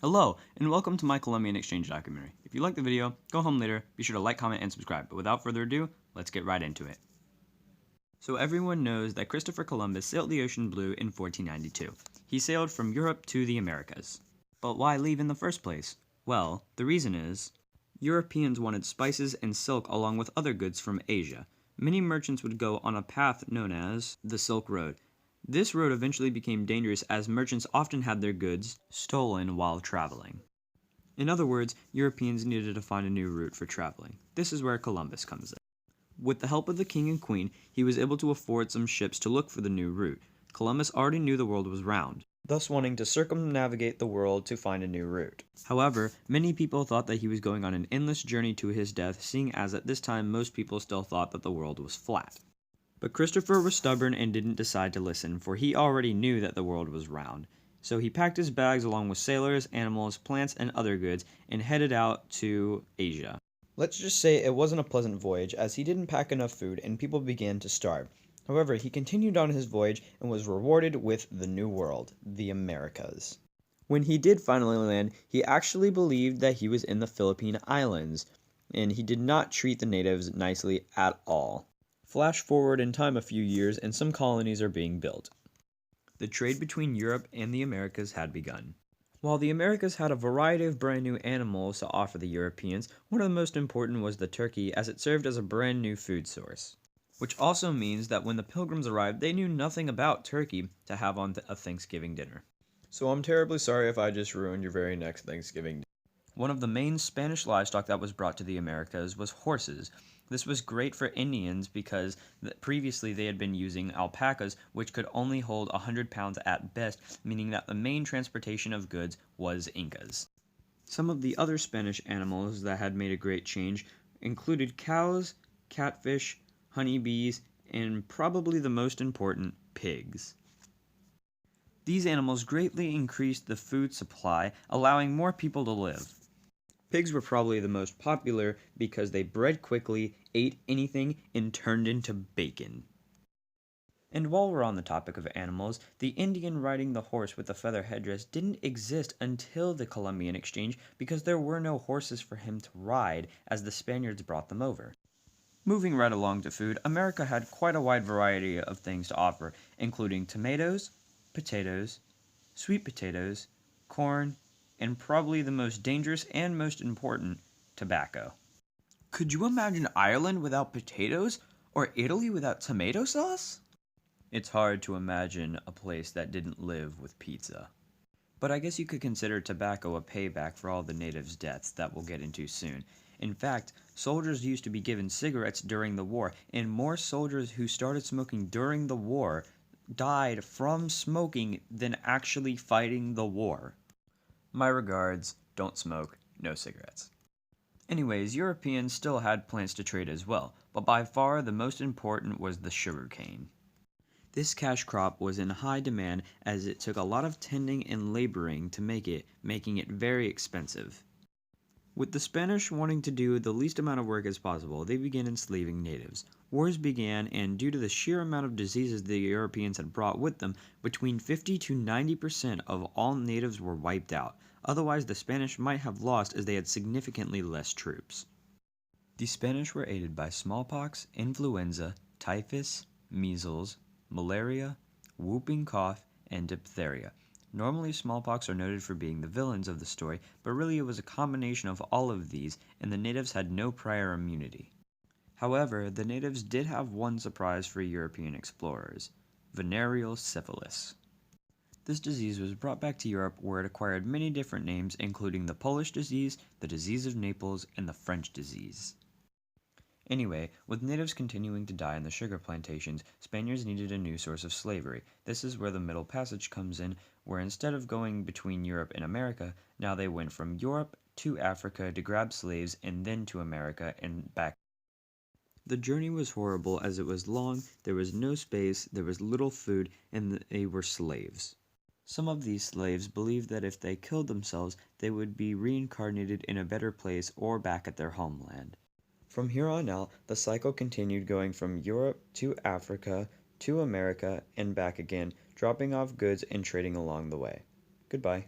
Hello, and welcome to my Colombian exchange documentary. If you like the video, go home later, be sure to like, comment, and subscribe. But without further ado, let's get right into it. So everyone knows that Christopher Columbus sailed the ocean blue in 1492. He sailed from Europe to the Americas. But why leave in the first place? Well, the reason is, Europeans wanted spices and silk along with other goods from Asia. Many merchants would go on a path known as the Silk Road. This road eventually became dangerous as merchants often had their goods stolen while traveling. In other words, Europeans needed to find a new route for traveling. This is where Columbus comes in. With the help of the king and queen, he was able to afford some ships to look for the new route. Columbus already knew the world was round, thus wanting to circumnavigate the world to find a new route. However, many people thought that he was going on an endless journey to his death, seeing as at this time most people still thought that the world was flat. But Christopher was stubborn and didn't decide to listen, for he already knew that the world was round. So he packed his bags along with sailors, animals, plants, and other goods, and headed out to Asia. Let's just say it wasn't a pleasant voyage, as he didn't pack enough food and people began to starve. However, he continued on his voyage and was rewarded with the New World, the Americas. When he did finally land, he actually believed that he was in the Philippine Islands, and he did not treat the natives nicely at all. Flash forward in time a few years and some colonies are being built. The trade between Europe and the Americas had begun. While the Americas had a variety of brand new animals to offer the Europeans, one of the most important was the turkey, as it served as a brand new food source. Which also means that when the pilgrims arrived, they knew nothing about turkey to have on a Thanksgiving dinner. So I'm terribly sorry if I just ruined your very next Thanksgiving dinner. One of the main Spanish livestock that was brought to the Americas was horses. This was great for Indians because previously they had been using alpacas, which could only hold 100 pounds at best, meaning that the main transportation of goods was Incas. Some of the other Spanish animals that had made a great change included cows, catfish, honeybees, and probably the most important, pigs. These animals greatly increased the food supply, allowing more people to live. Pigs were probably the most popular because they bred quickly, ate anything, and turned into bacon. And while we're on the topic of animals, the Indian riding the horse with the feather headdress didn't exist until the Colombian exchange because there were no horses for him to ride as the Spaniards brought them over. Moving right along to food, America had quite a wide variety of things to offer, including tomatoes, potatoes, sweet potatoes, corn, and probably the most dangerous and most important, tobacco. Could you imagine Ireland without potatoes? Or Italy without tomato sauce? It's hard to imagine a place that didn't live with pizza. But I guess you could consider tobacco a payback for all the natives' deaths that we'll get into soon. In fact, soldiers used to be given cigarettes during the war, and more soldiers who started smoking during the war died from smoking than actually fighting the war. My regards, don't smoke, no cigarettes. Anyways, Europeans still had plants to trade as well, but by far the most important was the sugarcane. This cash crop was in high demand as it took a lot of tending and laboring to make it, making it very expensive. With the Spanish wanting to do the least amount of work as possible, they began enslaving natives. Wars began, and due to the sheer amount of diseases the Europeans had brought with them, between 50 to 90% of all natives were wiped out. Otherwise, the Spanish might have lost as they had significantly less troops. The Spanish were aided by smallpox, influenza, typhus, measles, malaria, whooping cough, and diphtheria. Normally, smallpox are noted for being the villains of the story, but really it was a combination of all of these, and the natives had no prior immunity. However, the natives did have one surprise for European explorers: venereal syphilis. This disease was brought back to Europe where it acquired many different names, including the Polish disease, the disease of Naples, and the French disease. Anyway, with natives continuing to die in the sugar plantations, Spaniards needed a new source of slavery. This is where the Middle Passage comes in, where instead of going between Europe and America, now they went from Europe to Africa to grab slaves and then to America and back. The journey was horrible as it was long, there was no space, there was little food, and they were slaves. Some of these slaves believed that if they killed themselves, they would be reincarnated in a better place or back at their homeland. From here on out, the cycle continued going from Europe to Africa to America and back again, dropping off goods and trading along the way. Goodbye.